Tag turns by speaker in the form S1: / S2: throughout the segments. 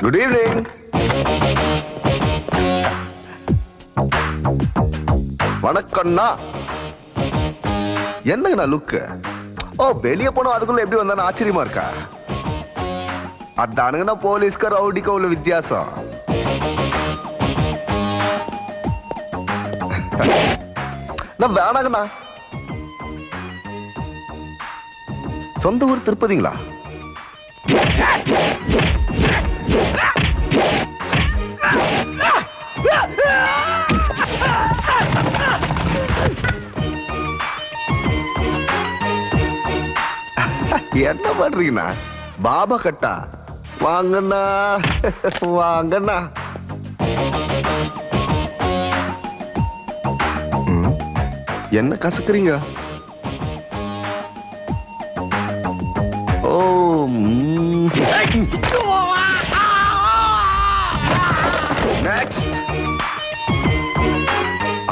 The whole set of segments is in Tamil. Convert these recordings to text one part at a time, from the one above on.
S1: Good evening. வணக்கம்ண்ணா. என்னங்கண்ணா லுக்கு? ஓ, வெளியே போனோம் அதுக்குள்ள எப்படி வந்தானு ஆச்சரியமா இருக்கா? அதானுங்கண்ணா போலீஸ்க்கு ரவுடிக்கு உள்ள வித்தியாசம். நான் வேணாங்கண்ணா. சொந்த ஊர் திருப்பதிங்களா? என்ன பண்றீங்கண்ணா? பாபா கட்டா வாங்கண்ணா, வாங்கண்ணா. என்ன கசக்குறீங்க? ஓ, நெக்ஸ்ட்.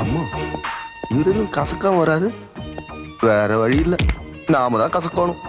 S1: அம்மா, இவரும் கசக்காம வராது. வேற வழி இல்ல, நாம தான் கசக்கணும்.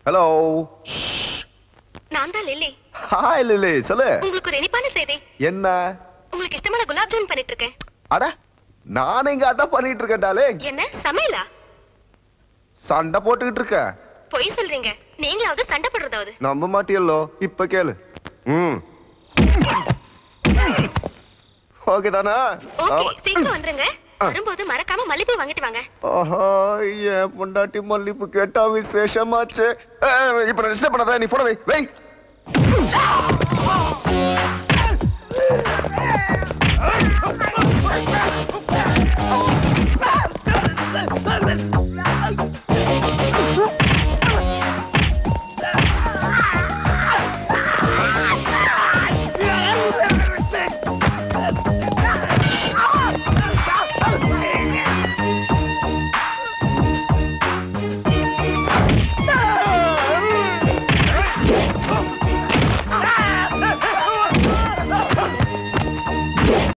S1: ஹலோ.
S2: நான் தான் லில்லி.
S1: ஹாய் லில்லி, சொல்லு.
S2: உங்களுக்கு ஒரு இனிப்பான செய்தி.
S1: என்ன?
S2: உங்களுக்கு இஷ்டமான குலாப் ஜாமுன் பண்ணிட்டு இருக்கேன்.
S1: அட, நான் இங்க அதான் பண்ணிட்டு இருக்கேன்டாலே.
S2: என்ன சமையலா?
S1: சண்டை போட்டுக்கிட்டு இருக்க.
S2: பொய் சொல்றீங்க. நீங்களாவது சண்டை போடுறதாவது.
S1: நம்ப மாட்டியல்லோ, இப்ப கேளு. ஓகே தானா?
S2: ஓகே, சீக்கிரம் வந்துருங்க. வரும்போது மறக்காம மல்லிப்பூ வாங்கிட்டு வாங்க.
S1: ஆஹா, என் பொண்டாட்டி மல்லிப்பூ கேட்டா விசேஷமாச்சு. இப்ப நான் டிஸ்டர்ப் பண்ணாத, நீ போன வை.